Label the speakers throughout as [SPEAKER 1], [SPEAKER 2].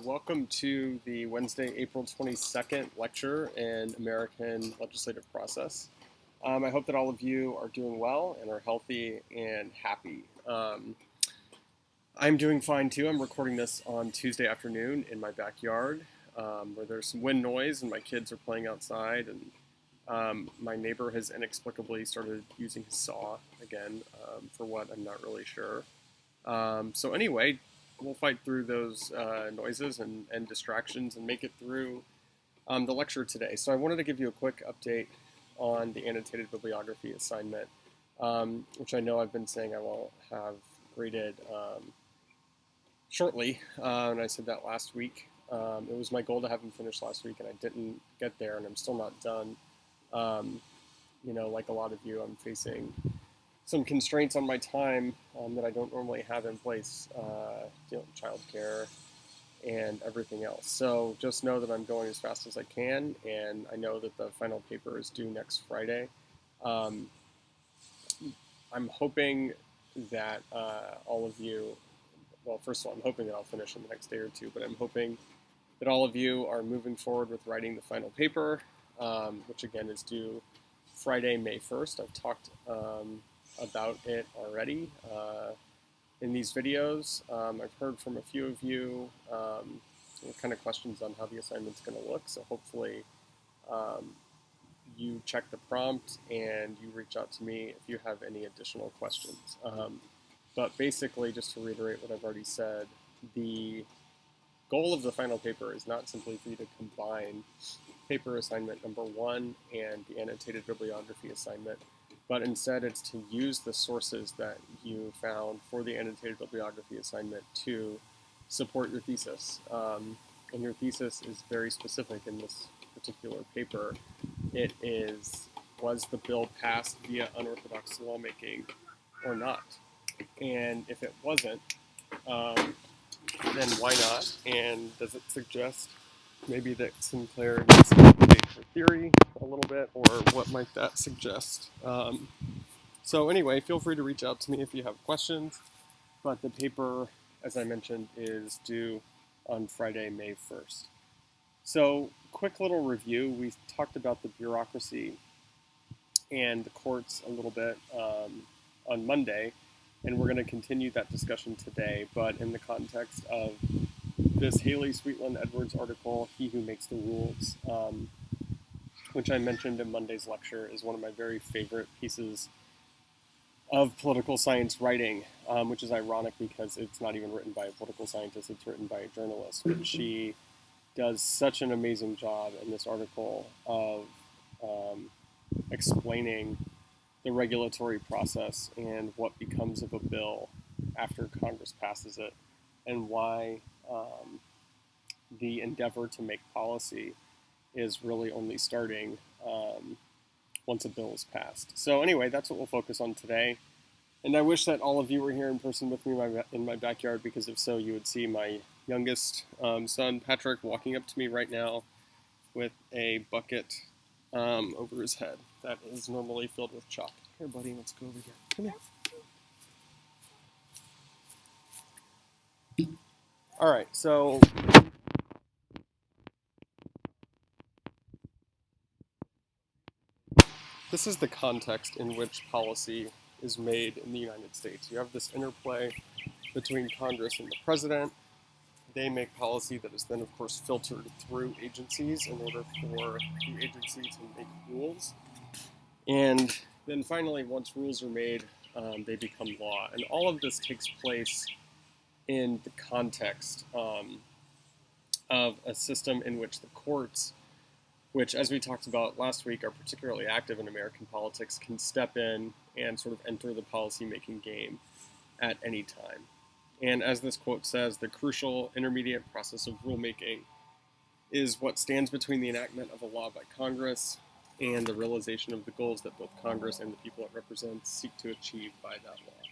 [SPEAKER 1] Welcome to the Wednesday, April 22nd lecture in American legislative process. I hope that all of you are doing well and are healthy and happy. I'm doing fine too. I'm recording this on Tuesday afternoon in my backyard where there's some wind noise and my kids are playing outside, and my neighbor has inexplicably started using his saw again for what I'm not really sure. So anyway, we'll fight through those noises and distractions and make it through the lecture today. So I wanted to give you a quick update on the annotated bibliography assignment, which I know I've been saying I will have graded shortly, and I said that last week. It was my goal to have them finished last week, and I didn't get there, and I'm still not done. Like a lot of you, I'm facing some constraints on my time that I don't normally have in place, childcare and everything else. So just know that I'm going as fast as I can, and I know that the final paper is due next Friday. I'm hoping that all of you, well, first of all, I'm hoping that I'll finish in the next day or two, but I'm hoping that all of you are moving forward with writing the final paper, which again is due Friday, May 1st. I've talked about it already in these videos. I've heard from a few of you kind of questions on how the assignment's going to look, so hopefully you check the prompt and you reach out to me if you have any additional questions. But basically, just to reiterate what I've already said, the goal of the final paper is not simply for you to combine paper assignment number 1 and the annotated bibliography assignment, but instead it's to use the sources that you found for the annotated bibliography assignment to support your thesis. And your thesis is very specific in this particular paper. It is, was the bill passed via unorthodox lawmaking or not? And if it wasn't, then why not? And does it suggest maybe that Sinclair needs to update her theory a little bit, or what might that suggest? So anyway, feel free to reach out to me if you have questions, but the paper, as I mentioned, is due on Friday, May 1st. So quick little review. We talked about the bureaucracy and the courts a little bit on Monday, and we're going to continue that discussion today, but in the context of this Haley Sweetland Edwards article, He Who Makes the Rules, which I mentioned in Monday's lecture, is one of my very favorite pieces of political science writing, which is ironic because it's not even written by a political scientist, it's written by a journalist. But she does such an amazing job in this article of explaining the regulatory process and what becomes of a bill after Congress passes it, and why the endeavor to make policy is really only starting once a bill is passed. So anyway, that's what we'll focus on today. And I wish that all of you were here in person with me in my backyard, because if so, you would see my youngest son, Patrick, walking up to me right now with a bucket over his head that is normally filled with chalk. Here, buddy, let's go over here. Come here. All right, so this is the context in which policy is made in the United States. You have this interplay between Congress and the president. They make policy that is then, of course, filtered through agencies in order for the agency to make rules. And then finally, once rules are made, they become law. And all of this takes place in the context of a system in which the courts, which, as we talked about last week, are particularly active in American politics, can step in and sort of enter the policymaking game at any time. And as this quote says, the crucial intermediate process of rulemaking is what stands between the enactment of a law by Congress and the realization of the goals that both Congress and the people it represents seek to achieve by that law.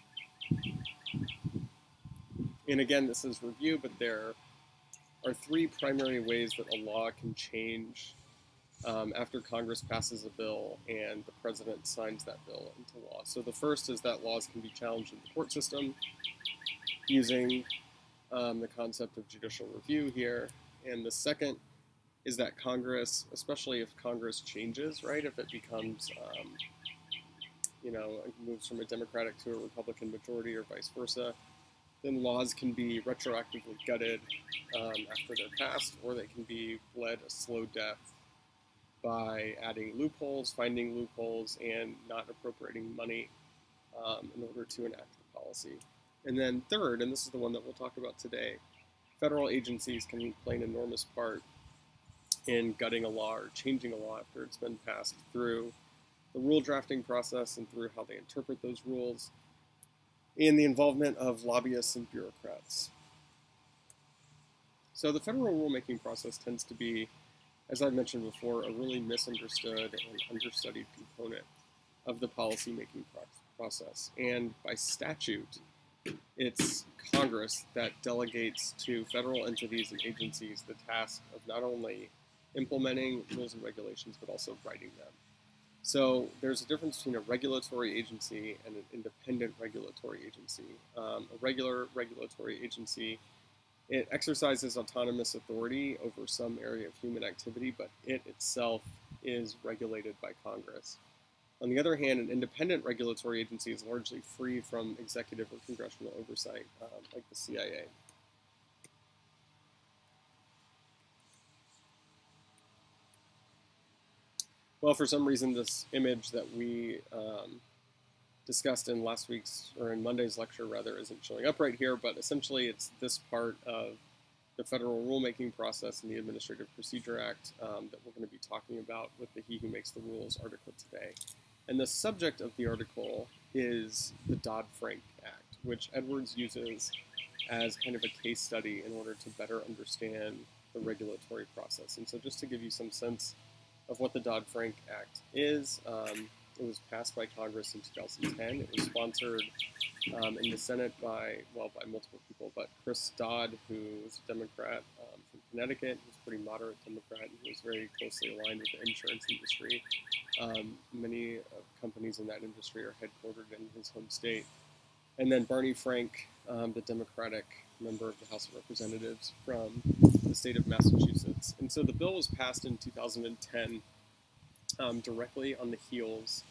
[SPEAKER 1] And again, this is review, but there are 3 primary ways that a law can change after Congress passes a bill and the president signs that bill into law. So the first is that laws can be challenged in the court system using the concept of judicial review here. And the second is that Congress, especially if Congress changes, right, if it becomes, moves from a Democratic to a Republican majority or vice versa, then laws can be retroactively gutted after they're passed, or they can be bled a slow death by adding loopholes, finding loopholes, and not appropriating money in order to enact the policy. And then third, and this is the one that we'll talk about today, federal agencies can play an enormous part in gutting a law or changing a law after it's been passed through the rule drafting process and through how they interpret those rules, and the involvement of lobbyists and bureaucrats. So the federal rulemaking process tends to be, as I've mentioned before, a really misunderstood and understudied component of the policymaking process. And by statute, it's Congress that delegates to federal entities and agencies the task of not only implementing rules and regulations, but also writing them. So there's a difference between a regulatory agency and an independent regulatory agency. A regular regulatory agency, it exercises autonomous authority over some area of human activity, but it itself is regulated by Congress. On the other hand, an independent regulatory agency is largely free from executive or congressional oversight, like the CIA. Well, for some reason, this image that we discussed in Monday's lecture rather, isn't showing up right here, but essentially it's this part of the federal rulemaking process in the Administrative Procedure Act that we're going to be talking about with the He Who Makes the Rules article today. And the subject of the article is the Dodd-Frank Act, which Edwards uses as kind of a case study in order to better understand the regulatory process. And so just to give you some sense of what the Dodd-Frank Act is, it was passed by Congress in 2010. It was sponsored in the Senate by multiple people, but Chris Dodd, who was a Democrat from Connecticut, he was a pretty moderate Democrat, and he was very closely aligned with the insurance industry. Many companies in that industry are headquartered in his home state. And then Barney Frank, the Democratic member of the House of Representatives from the state of Massachusetts. And so the bill was passed in 2010 directly on the heels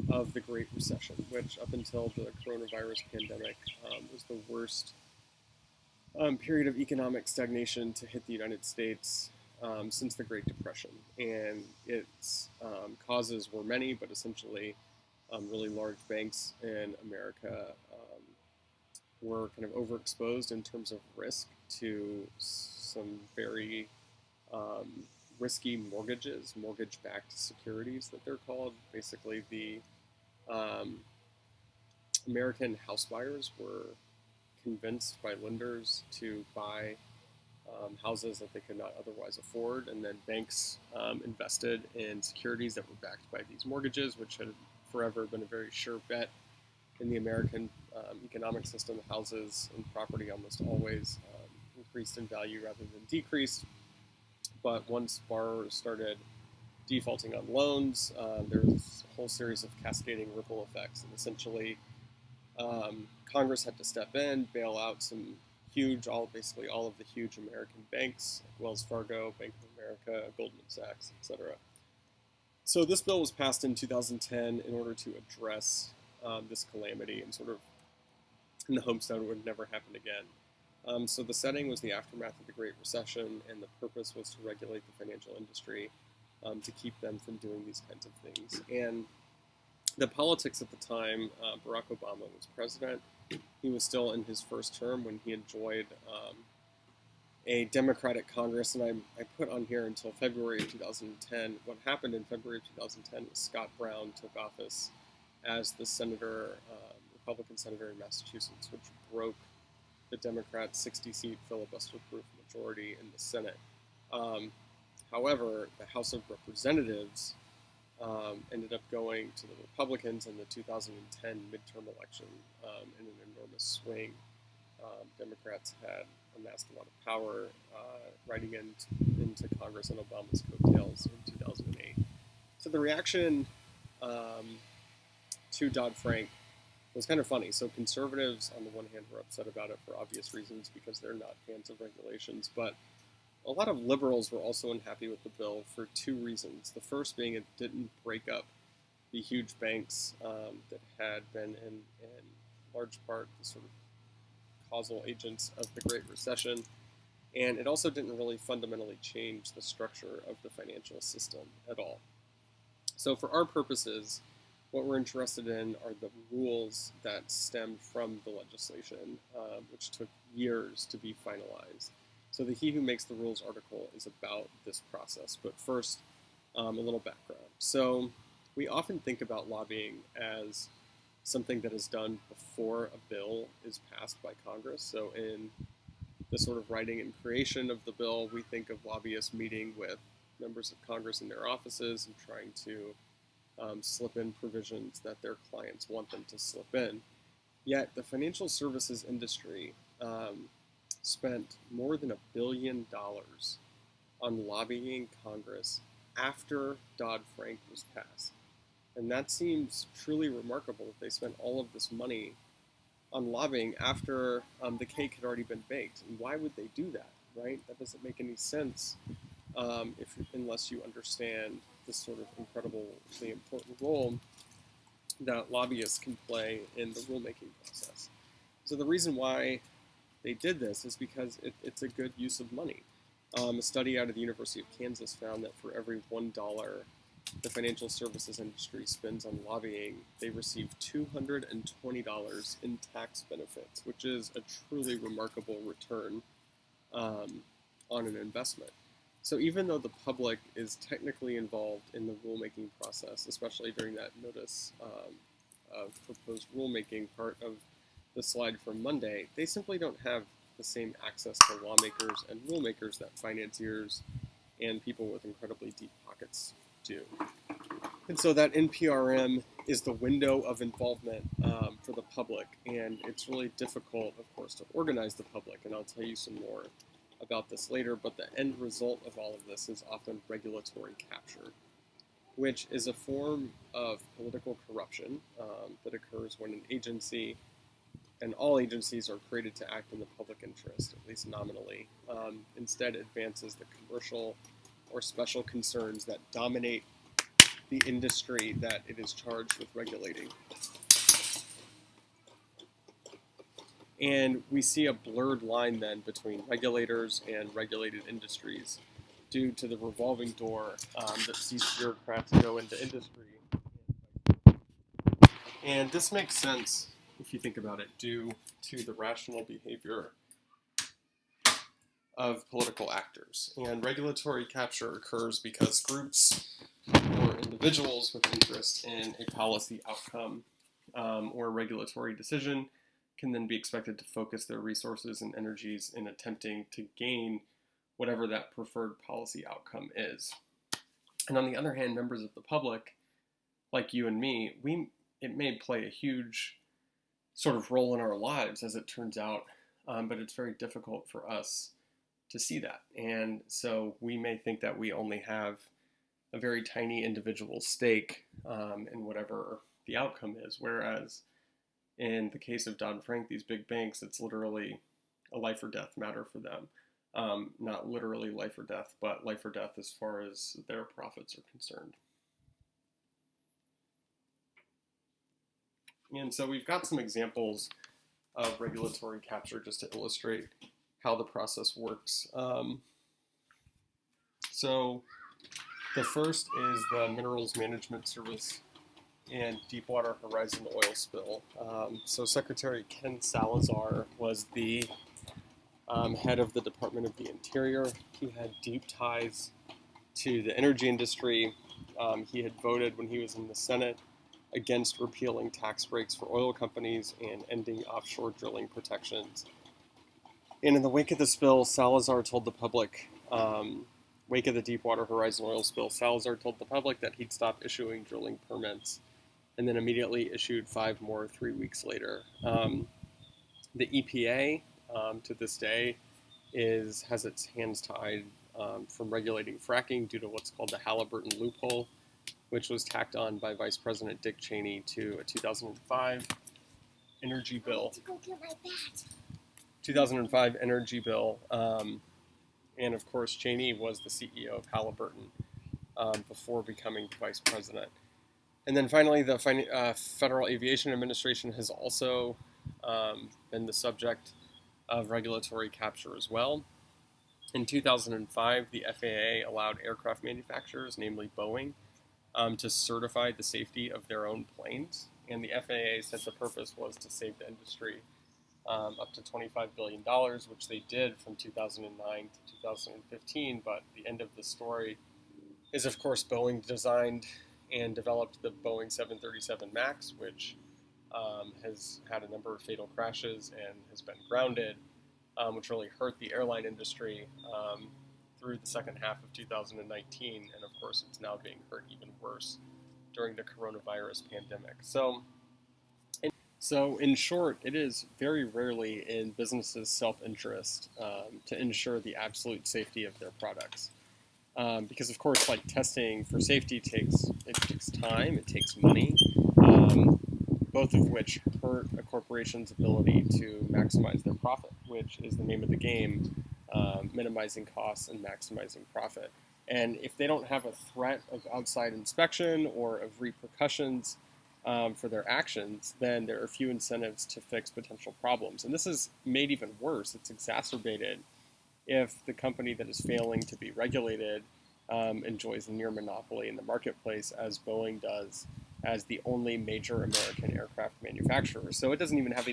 [SPEAKER 1] of the Great Recession, which up until the coronavirus pandemic was the worst period of economic stagnation to hit the United States since the Great Depression. And its causes were many, but essentially really large banks in America were kind of overexposed in terms of risk to some very risky mortgages, mortgage-backed securities that they're called. Basically, the American house buyers were convinced by lenders to buy houses that they could not otherwise afford, and then banks invested in securities that were backed by these mortgages, which had forever been a very sure bet in the American economic system. Houses and property almost always increased in value rather than decreased. But once borrowers started defaulting on loans, there was a whole series of cascading ripple effects, and essentially Congress had to step in, bail out some basically all of the huge American banks, like Wells Fargo, Bank of America, Goldman Sachs, etc. So this bill was passed in 2010 in order to address this calamity and sort of in the hopes that it would never happen again. So the setting was the aftermath of the Great Recession, and the purpose was to regulate the financial industry to keep them from doing these kinds of things. And the politics at the time, Barack Obama was president. He was still in his first term when he enjoyed a Democratic Congress, and I put on here until February of 2010. What happened in February of 2010 was Scott Brown took office as the Republican senator in Massachusetts, which broke the Democrats' 60-seat filibuster-proof majority in the Senate. However, the House of Representatives ended up going to the Republicans in the 2010 midterm election in an enormous swing. Democrats had amassed a lot of power riding into Congress on Obama's coattails in 2008. So the reaction to Dodd-Frank was kind of funny. So conservatives, on the one hand, were upset about it for obvious reasons because they're not fans of regulations, but a lot of liberals were also unhappy with the bill for two reasons. The first being it didn't break up the huge banks that had been in large part the sort of causal agents of the Great Recession. And it also didn't really fundamentally change the structure of the financial system at all. So for our purposes, what we're interested in are the rules that stemmed from the legislation, which took years to be finalized. So the He Who Makes the Rules article is about this process. But first, a little background. So we often think about lobbying as something that is done before a bill is passed by Congress. So in the sort of writing and creation of the bill, we think of lobbyists meeting with members of Congress in their offices and trying to slip in provisions that their clients want them to slip in. Yet the financial services industry spent more than $1 billion on lobbying Congress after Dodd-Frank was passed. And that seems truly remarkable that they spent all of this money on lobbying after the cake had already been baked. And why would they do that, right? That doesn't make any sense unless you understand this sort of incredibly important role that lobbyists can play in the rulemaking process. So the reason why they did this is because it's a good use of money. A study out of the University of Kansas found that for every $1 the financial services industry spends on lobbying, they receive $220 in tax benefits, which is a truly remarkable return on an investment. So even though the public is technically involved in the rulemaking process, especially during that notice of proposed rulemaking part of the slide from Monday, they simply don't have the same access to lawmakers and rulemakers that financiers and people with incredibly deep pockets do. And so that NPRM is the window of involvement for the public, and it's really difficult, of course, to organize the public, and I'll tell you some more about this later, but the end result of all of this is often regulatory capture, which is a form of political corruption that occurs when an agency, and all agencies are created to act in the public interest, at least nominally, instead advances the commercial or special concerns that dominate the industry that it is charged with regulating. And we see a blurred line then between regulators and regulated industries due to the revolving door that sees bureaucrats go into industry. And this makes sense, if you think about it, due to the rational behavior of political actors. And regulatory capture occurs because groups or individuals with interest in a policy outcome or a regulatory decision can then be expected to focus their resources and energies in attempting to gain whatever that preferred policy outcome is. And on the other hand, members of the public, like you and me, it may play a huge sort of role in our lives, as it turns out, but it's very difficult for us to see that. And so we may think that we only have a very tiny individual stake in whatever the outcome is, whereas in the case of Dodd-Frank, these big banks, it's literally a life or death matter for them. Not literally life or death, but life or death as far as their profits are concerned. And so we've got some examples of regulatory capture just to illustrate how the process works. So the first is the Minerals Management Service and Deepwater Horizon oil spill. So Secretary Ken Salazar was the head of the Department of the Interior. He had deep ties to the energy industry. He had voted when he was in the Senate against repealing tax breaks for oil companies and ending offshore drilling protections. And in the wake of the spill, Salazar told the public, wake of the Deepwater Horizon oil spill, Salazar told the public that he'd stop issuing drilling permits and then immediately issued 5 more 3 weeks later. The EPA, to this day, has its hands tied from regulating fracking due to what's called the Halliburton loophole, which was tacked on by Vice President Dick Cheney to a 2005 energy bill.
[SPEAKER 2] I have to go get my bat.
[SPEAKER 1] 2005 energy bill. And of course, Cheney was the CEO of Halliburton before becoming vice president. And then finally, the Federal Aviation Administration has also been the subject of regulatory capture as well. In 2005, the FAA allowed aircraft manufacturers, namely Boeing, to certify the safety of their own planes. And the FAA said the purpose was to save the industry up to $25 billion, which they did from 2009 to 2015. But the end of the story is, of course, Boeing designed and developed the Boeing 737 MAX, which has had a number of fatal crashes and has been grounded, which really hurt the airline industry through the second half of 2019. And of course, it's now being hurt even worse during the coronavirus pandemic. So in short, it is very rarely in businesses' self-interest to ensure the absolute safety of their products. Because of course, like testing for safety takes time, it takes money, both of which hurt a corporation's ability to maximize their profit, which is the name of the game, minimizing costs and maximizing profit. And if they don't have a threat of outside inspection or of repercussions for their actions, then there are few incentives to fix potential problems. And this is made even worse. It's exacerbated if the company that is failing to be regulated enjoys a near monopoly in the marketplace, as Boeing does as the only major American aircraft manufacturer. So it doesn't even have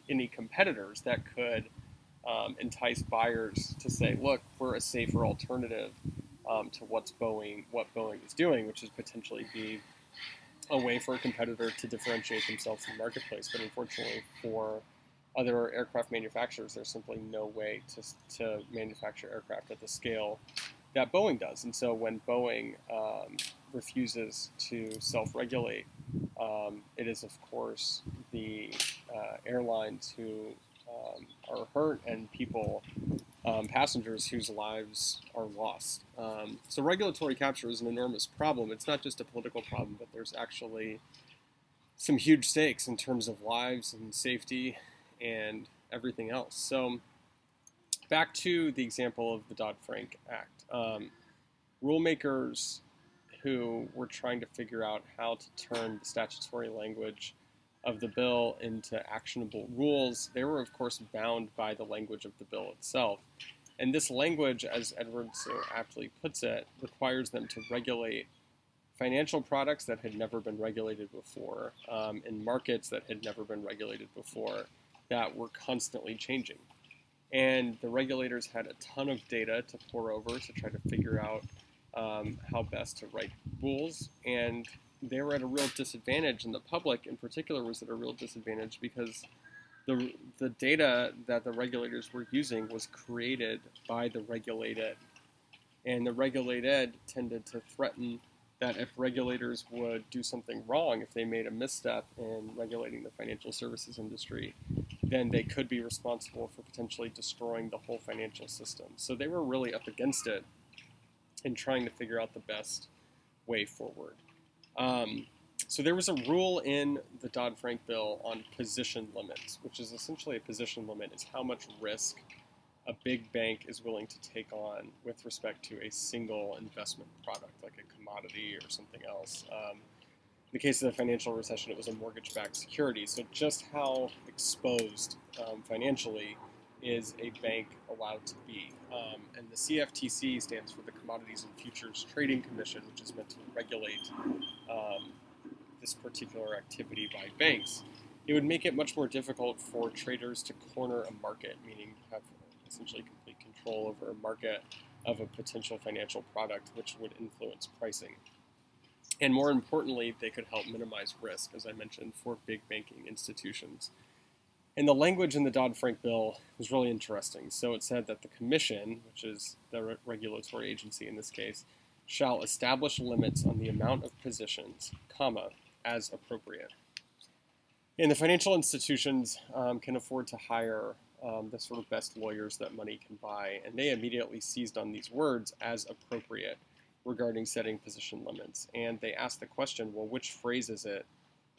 [SPEAKER 1] any competitors that could entice buyers to say, look, we're a safer alternative to what Boeing is doing, which is potentially be a way for a competitor to differentiate themselves in the marketplace. But unfortunately for other aircraft manufacturers, there's simply no way to manufacture aircraft at the scale that Boeing does. And so when Boeing refuses to self-regulate, it is, of course, the airlines who are hurt and people, passengers whose lives are lost. So regulatory capture is an enormous problem. It's not just a political problem, but there's actually some huge stakes in terms of lives and safety and everything else. So back to the example of the Dodd-Frank Act. Rulemakers who were trying to figure out how to turn the statutory language of the bill into actionable rules, they were, of course, bound by the language of the bill itself. And this language, as Edward so aptly puts it, requires them to regulate financial products that had never been regulated before, in markets that had never been regulated before, that were constantly changing. And the regulators had a ton of data to pore over to try to figure out how best to write rules, and they were at a real disadvantage, and the public in particular was at a real disadvantage because the data that the regulators were using was created by the regulated, and the regulated tended to threaten that if regulators would do something wrong, if they made a misstep in regulating the financial services industry, then they could be responsible for potentially destroying the whole financial system. So they were really up against it in trying to figure out the best way forward. So there was a rule in the Dodd-Frank bill on position limits, which is essentially a position limit is how much risk a big bank is willing to take on with respect to a single investment product, like a commodity or something else. In the case of the financial recession, it was a mortgage-backed security. So just how exposed financially is a bank allowed to be? And the CFTC stands for the Commodities and Futures Trading Commission, which is meant to regulate this particular activity by banks. It would make it much more difficult for traders to corner a market, meaning have essentially complete control over a market of a potential financial product, which would influence pricing. And more importantly, they could help minimize risk, as I mentioned, for big banking institutions. And the language in the Dodd-Frank bill was really interesting. So it said that the commission, which is the regulatory agency in this case, shall establish limits on the amount of positions, comma, as appropriate. And the financial institutions can afford to hire the sort of best lawyers that money can buy, and they immediately seized on these words as appropriate regarding setting position limits. And they asked the question, well, which phrase is it,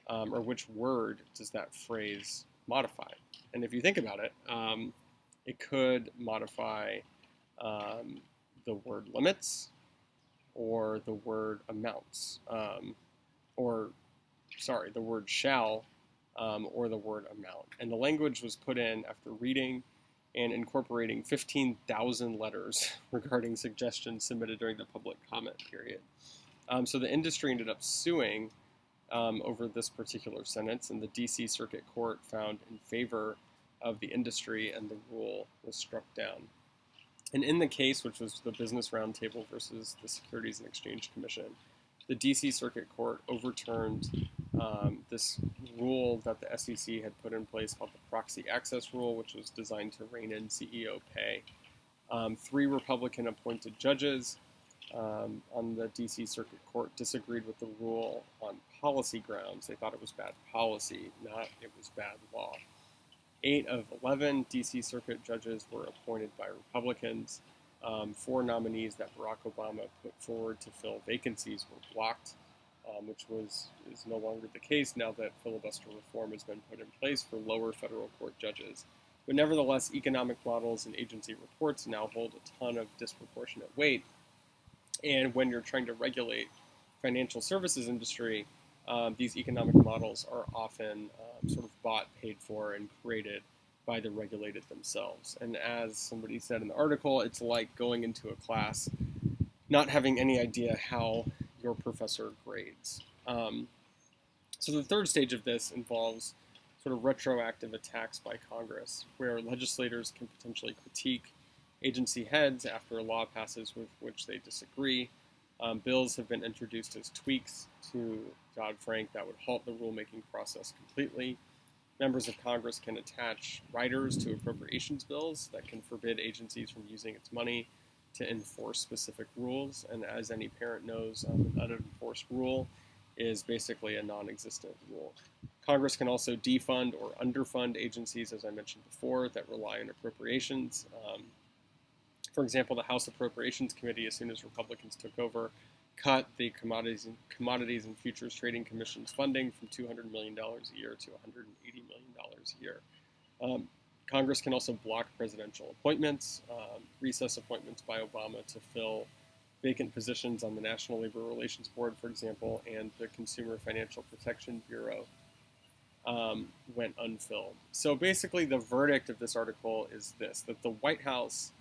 [SPEAKER 1] or which word does that phrase modify. And if you think about it, it could modify the word limits or the word amounts, or sorry, the word shall or the word amount. And the language was put in after reading and incorporating 15,000 letters regarding suggestions submitted during the public comment period. So the industry ended up suing over this particular sentence, and the DC Circuit Court found in favor of the industry, and the rule was struck down. And in the case, which was the Business Roundtable versus the Securities and Exchange Commission, the DC Circuit Court overturned this rule that the SEC had put in place called the Proxy Access Rule, which was designed to rein in CEO pay. 3 Republican-appointed judges on the DC Circuit Court disagreed with the rule on policy grounds. They thought it was bad policy, not it was bad law. 8 of 11 DC Circuit judges were appointed by Republicans. 4 nominees that Barack Obama put forward to fill vacancies were blocked, which is no longer the case now that filibuster reform has been put in place for lower federal court judges. But nevertheless, economic models and agency reports now hold a ton of disproportionate weight. And when you're trying to regulate financial services industry, these economic models are often sort of bought, paid for, and created by the regulated themselves. And as somebody said in the article, it's like going into a class not having any idea how your professor grades. So the third stage of this involves sort of retroactive attacks by Congress, where legislators can potentially critique agency heads after a law passes with which they disagree. Bills have been introduced as tweaks to Dodd-Frank that would halt the rulemaking process completely. Members of Congress can attach riders to appropriations bills that can forbid agencies from using its money to enforce specific rules. And as any parent knows, an unenforced rule is basically a non-existent rule. Congress can also defund or underfund agencies, as I mentioned before, that rely on appropriations. For example, the House Appropriations Committee, as soon as Republicans took over, cut the Commodities and Futures Trading Commission's funding from $200 million a year to $180 million a year. Congress can also block presidential appointments, recess appointments by Obama to fill vacant positions on the National Labor Relations Board, for example, and the Consumer Financial Protection Bureau went unfilled. So basically the verdict of this article is this, that the White House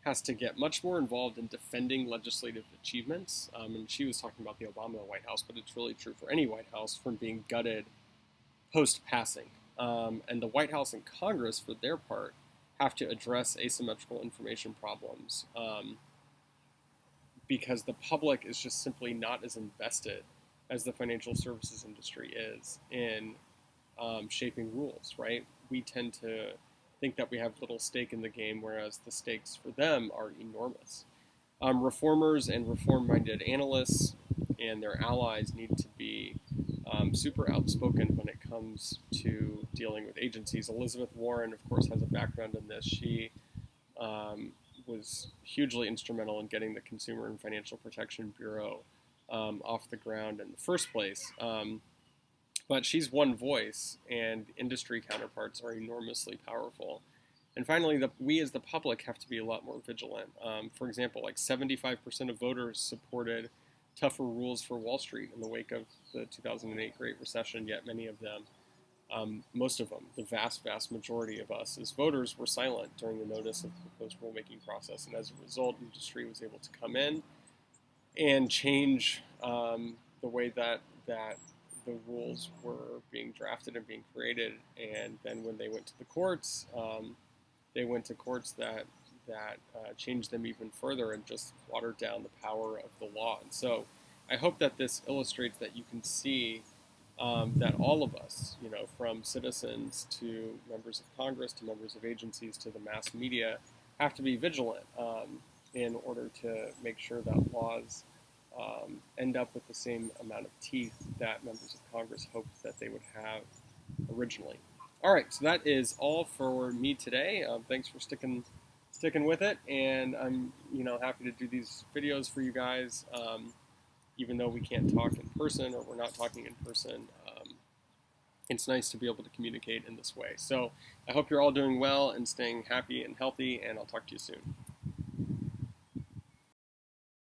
[SPEAKER 1] has to get much more involved in defending legislative achievements. And she was talking about the Obama White House, but it's really true for any White House from being gutted post-passing. And the White House and Congress, for their part, have to address asymmetrical information problems because the public is just simply not as invested as the financial services industry is in shaping rules, right? We tend to think that we have little stake in the game, whereas the stakes for them are enormous. Reformers and reform-minded analysts and their allies need to be super outspoken when it comes to dealing with agencies. Elizabeth Warren, of course, has a background in this. She was hugely instrumental in getting the Consumer and Financial Protection Bureau off the ground in the first place. But she's one voice, and industry counterparts are enormously powerful. And finally, we as the public have to be a lot more vigilant. For example, like 75% of voters supported tougher rules for Wall Street in the wake of the 2008 Great Recession, yet many of them, most of them, the vast, vast majority of us as voters were silent during the notice of the proposed rulemaking process. And as a result, industry was able to come in and change the way that the rules were being drafted and being created. And then when they went to the courts, they went to courts that changed them even further and just watered down the power of the law. And so I hope that this illustrates that you can see that all of us, from citizens to members of Congress to members of agencies to the mass media, have to be vigilant in order to make sure that laws end up with the same amount of teeth that members of Congress hoped that they would have originally. All right, so that is all for me today. Thanks for sticking with it, and I'm happy to do these videos for you guys, even though we can't talk in person or we're not talking in person. it's nice to be able to communicate in this way. So I hope you're all doing well and staying happy and healthy, and I'll talk to you soon.